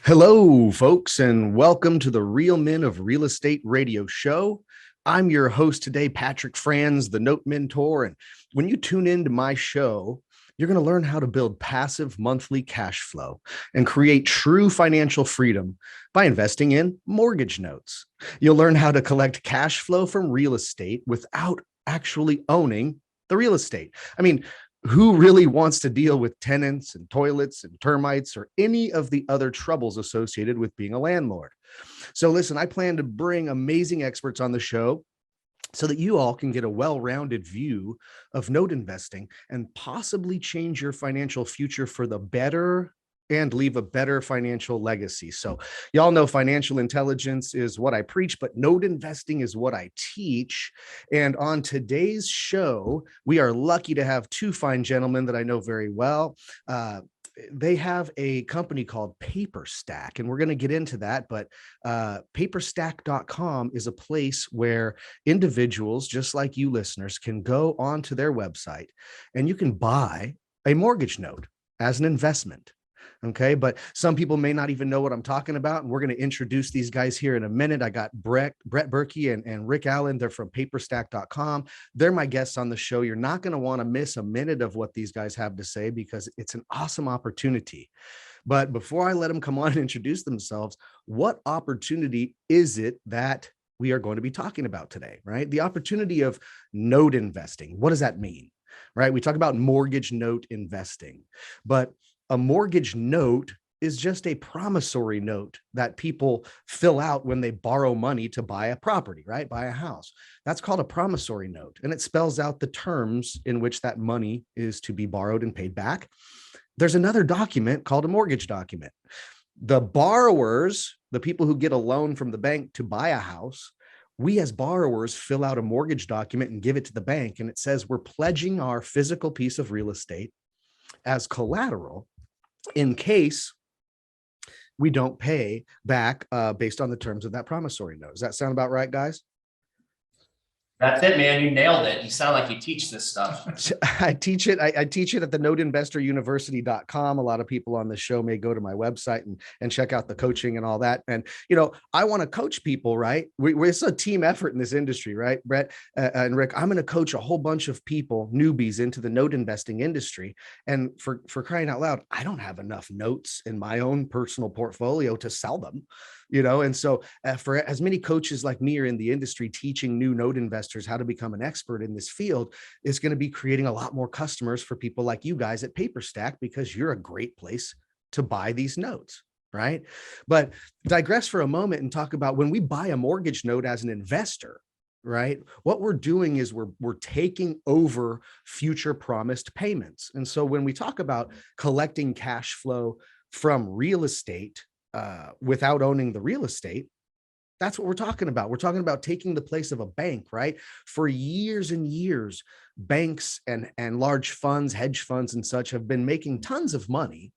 Hello, folks, and welcome to the Real Men of Real Estate radio show. I'm your host today, Patrick Franz, the Note Mentor. And when you tune into my show, you're going to learn how to build passive monthly cash flow and create true financial freedom by investing in mortgage notes. You'll learn how to collect cash flow from real estate without actually owning the real estate. Who really wants to deal with tenants and toilets and termites or any of the other troubles associated with being a landlord? So listen, I plan to bring amazing experts on the show so that you all can get a well-rounded view of note investing and possibly change your financial future for the better and leave a better financial legacy. So y'all know financial intelligence is what I preach, but note investing is what I teach. And on today's show, we are lucky to have two fine gentlemen that I know very well. They have a company called PaperStack, and we're going to get into that. But paperstack.com is a place where individuals, just like you listeners, can go onto their website and you can buy a mortgage note as an investment. Okay, but some people may not even know what I'm talking about, and we're going to introduce these guys here in a minute. I got Brett Berkey and Rick Allen. They're from paperstack.com. They're my guests on the show. You're not going to want to miss a minute of what these guys have to say because it's an awesome opportunity. But before I let them come on and introduce themselves, what opportunity is it that we are going to be talking about today, right? The opportunity of note investing. What does that mean, right? We talk about mortgage note investing, but a mortgage note is just a promissory note that people fill out when they borrow money to buy a property, right? Buy a house. That's called a promissory note. And it spells out the terms in which that money is to be borrowed and paid back. There's another document called a mortgage document. The borrowers, the people who get a loan from the bank to buy a house, we as borrowers fill out a mortgage document and give it to the bank. And it says we're pledging our physical piece of real estate as collateral in case we don't pay back based on the terms of that promissory note. Does that sound about right, guys? That's it, man. You nailed it. You sound like you teach this stuff. I teach it. I teach it at the noteinvestoruniversity.com. A lot of people on the show may go to my website and check out the coaching and all that. And, I want to coach people, right? It's a team effort in this industry, right? Brett and Rick, I'm going to coach a whole bunch of people, newbies into the note investing industry. And for crying out loud, I don't have enough notes in my own personal portfolio to sell them. And so for as many coaches like me are in the industry teaching new note investors how to become an expert in this field, is going to be creating a lot more customers for people like you guys at PaperStack because you're a great place to buy these notes, right? But digress for a moment and talk about when we buy a mortgage note as an investor, right? What we're doing is we're taking over future promised payments. And so when we talk about collecting cash flow from real estate, without owning the real estate, that's what we're talking about. We're talking about taking the place of a bank, right? For years and years, banks and large funds, hedge funds and such have been making tons of money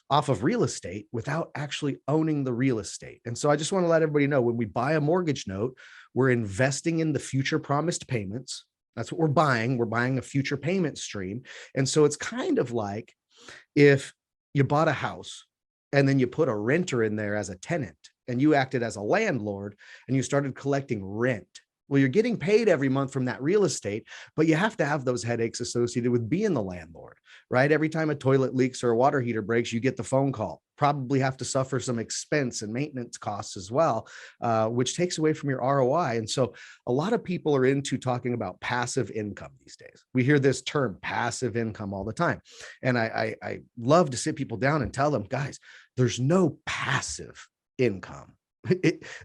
off of real estate without actually owning the real estate. And so I just want to let everybody know when we buy a mortgage note, we're investing in the future promised payments. That's what we're buying. We're buying a future payment stream. And so it's kind of like if you bought a house and then you put a renter in there as a tenant and you acted as a landlord and you started collecting rent. Well, you're getting paid every month from that real estate, but you have to have those headaches associated with being the landlord, right? Every time a toilet leaks or a water heater breaks, you get the phone call. Probably have to suffer some expense and maintenance costs as well, which takes away from your ROI. And so a lot of people are into talking about passive income these days. We hear this term passive income all the time. And I love to sit people down and tell them, guys, there's no passive income.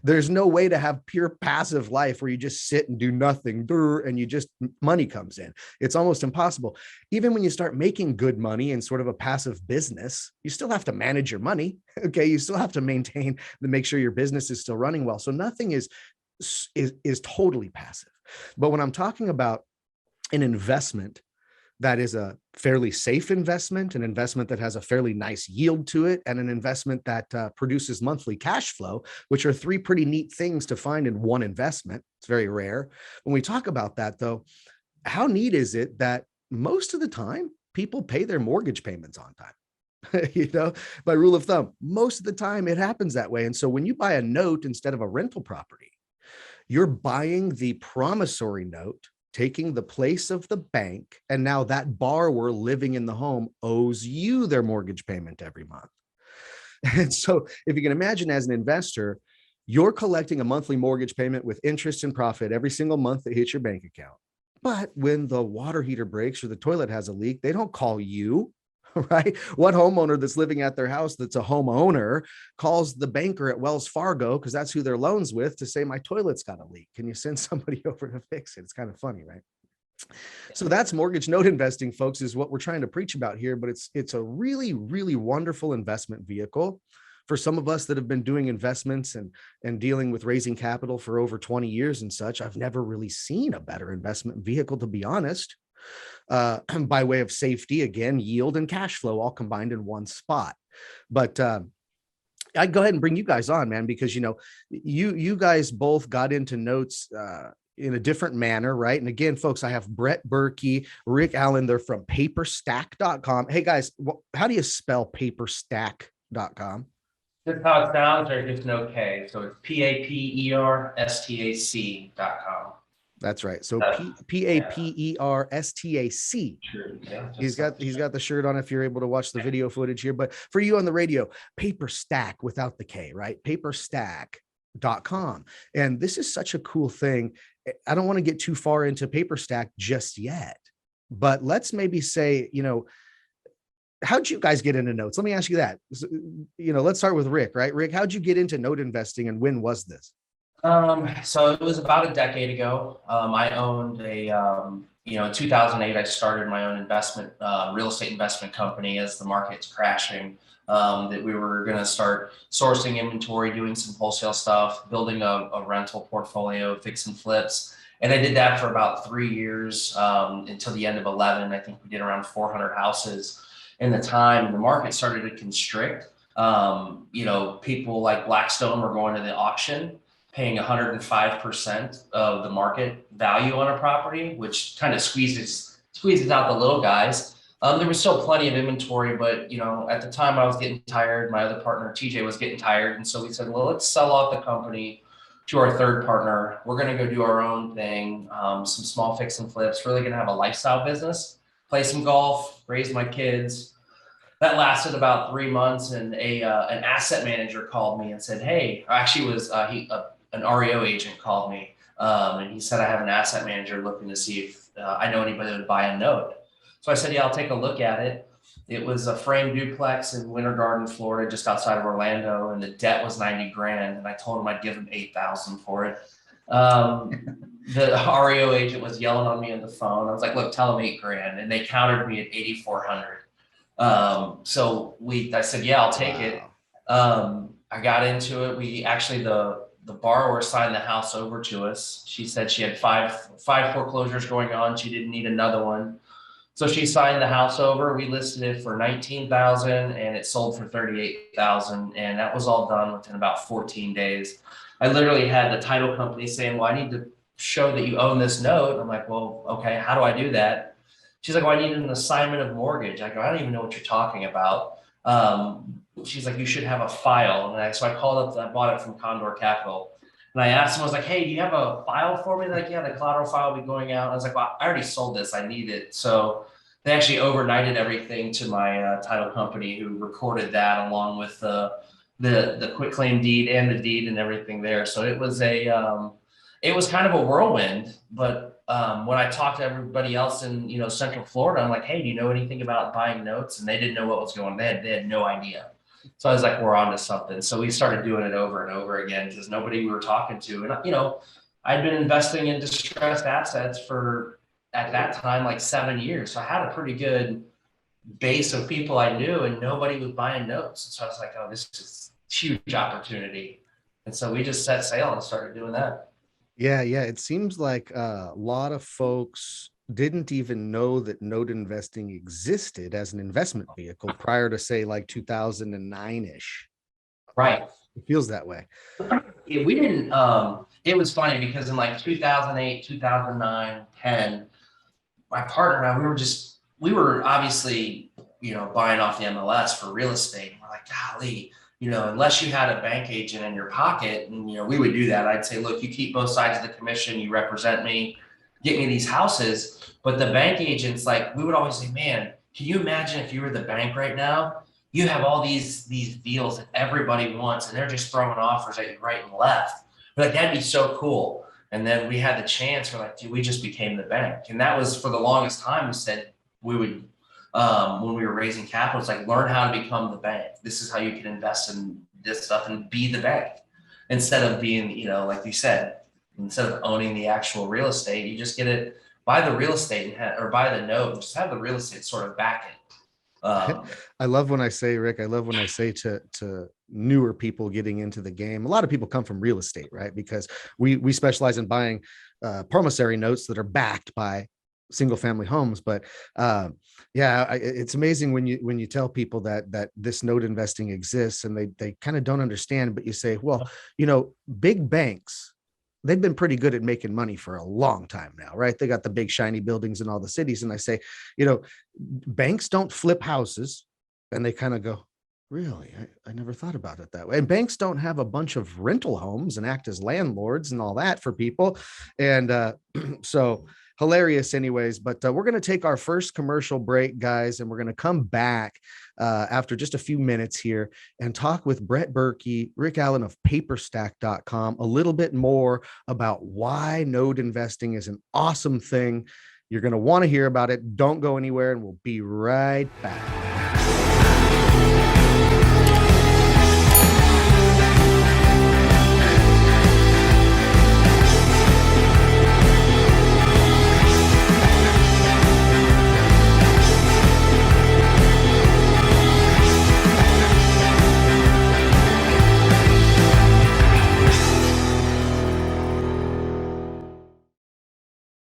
There's no way to have pure passive life where you just sit and do nothing and you just money comes in. It's almost impossible. Even when you start making good money in sort of a passive business, you still have to manage your money. Okay. You still have to maintain to make sure your business is still running well. So nothing is totally passive. But when I'm talking about an investment that is a fairly safe investment, an investment that has a fairly nice yield to it, and an investment that produces monthly cash flow, which are three pretty neat things to find in one investment. It's very rare. When we talk about that, though, how neat is it that most of the time people pay their mortgage payments on time? By rule of thumb, most of the time it happens that way. And so when you buy a note instead of a rental property, you're buying the promissory note, taking the place of the bank. And now that borrower living in the home owes you their mortgage payment every month. And so if you can imagine, as an investor, you're collecting a monthly mortgage payment with interest and profit every single month that hits your bank account. But when the water heater breaks or the toilet has a leak, they don't call you, right? What homeowner that's living at their house that's a homeowner calls the banker at Wells Fargo, because that's who their loan's with, to say, my toilet's got a leak. Can you send somebody over to fix it? It's kind of funny, right? So that's mortgage note investing, folks, is what we're trying to preach about here. But it's a really, really wonderful investment vehicle for some of us that have been doing investments and dealing with raising capital for over 20 years and such. I've never really seen a better investment vehicle, to be honest, by way of safety, again, yield and cash flow all combined in one spot. But I'd go ahead and bring you guys on, man, because, you guys both got into notes in a different manner, right? And again, folks, I have Brett Berkey, Rick Allen. They're from paperstack.com. Hey guys, how do you spell paperstack.com? Just how it sounds, or just no K. So it's paperstac.com. That's right. So paperstac. Yeah, He's got the shirt on if you're able to watch the video footage here. But for you on the radio, Paperstack without the K, right? Paperstack.com. And this is such a cool thing. I don't want to get too far into Paperstack just yet, but let's maybe say, how'd you guys get into notes? Let me ask you that. Let's start with Rick, right? Rick, how'd you get into note investing, and when was this? So it was about a decade ago. I owned in 2008, I started my own investment, real estate investment company as the market's crashing. That we were going to start sourcing inventory, doing some wholesale stuff, building a rental portfolio, fix and flips. And I did that for about 3 years until the end of 11. I think we did around 400 houses. In the time, the market started to constrict. People like Blackstone were going to the auction, paying 105% of the market value on a property, which kind of squeezes out the little guys. There was still plenty of inventory, but at the time I was getting tired. My other partner, TJ, was getting tired. And so we said, well, let's sell off the company to our third partner. We're going to go do our own thing, some small fix and flips, really going to have a lifestyle business, play some golf, raise my kids. That lasted about 3 months. And an asset manager called me and said, hey, actually it was an REO agent called me. And he said, I have an asset manager looking to see if I know anybody that would buy a note. So I said, yeah, I'll take a look at it. It was a frame duplex in Winter Garden, Florida, just outside of Orlando. And the debt was 90 grand. And I told him I'd give him 8,000 for it. The REO agent was yelling on me on the phone. I was like, look, tell him 8 grand. And they countered me at 8,400. So I said, yeah, I'll take it. I got into it. We actually, the borrower signed the house over to us. She said she had five foreclosures going on. She didn't need another one. So she signed the house over. We listed it for $19,000 and it sold for $38,000. And that was all done within about 14 days. I literally had the title company saying, well, I need to show that you own this note. I'm like, well, okay, how do I do that? She's like, well, I need an assignment of mortgage. I go, I don't even know what you're talking about. She's like, you should have a file. And so I called up, I bought it from Condor Capital. And I asked him, I was like, hey, do you have a file for me? They're like, yeah, the collateral file will be going out. And I was like, well, I already sold this. I need it. So they actually overnighted everything to my title company, who recorded that along with the quitclaim deed and the deed and everything there. So it was it was kind of a whirlwind. But when I talked to everybody else in Central Florida, I'm like, hey, do you know anything about buying notes? And they didn't know what was going on. They had no idea. So I was like, we're on to something. So we started doing it over and over again because nobody we were talking to. And I'd been investing in distressed assets for, at that time, like 7 years. So I had a pretty good base of people I knew, and nobody was buying notes. And so I was like, oh, this is a huge opportunity. And so we just set sail and started doing that. Yeah. It seems like a lot of folks didn't even know that note investing existed as an investment vehicle prior to, say, like 2009-ish. Right. It feels that way. Yeah, we didn't, it was funny because in like 2008, 2009, 10, my partner and I, we were obviously buying off the MLS for real estate. And we're like, golly, unless you had a bank agent in your pocket, and we would do that. I'd say, look, you keep both sides of the commission, you represent me, get me these houses. But the bank agents, like, we would always say, man, can you imagine if you were the bank right now? You have all these deals that everybody wants, and they're just throwing offers at you right and left. We're like, that'd be so cool. And then we had the chance. We're like, dude, we just became the bank. And that was, for the longest time, we said we would, when we were raising capital, it's like, learn how to become the bank. This is how you can invest in this stuff and be the bank, instead of being, like you said, instead of owning the actual real estate. You just get it, buy the real estate or buy the note, and just have the real estate sort of back it. I love when I say, Rick, I love when I say to newer people getting into the game, a lot of people come from real estate, right? Because we specialize in buying promissory notes that are backed by single family homes. But it's amazing when you tell people that this note investing exists, and they kind of don't understand. But you say, well, big banks, they've been pretty good at making money for a long time now, right? They got the big shiny buildings in all the cities. And I say, banks don't flip houses. And they kind of go, really? I never thought about it that way. And banks don't have a bunch of rental homes and act as landlords and all that for people. And so hilarious anyways, but we're going to take our first commercial break, guys, and we're going to come back after just a few minutes here and talk with Brett Berkey, Rick Allen of paperstack.com, a little bit more about why node investing is an awesome thing. You're going to want to hear about it. Don't go anywhere, and we'll be right back.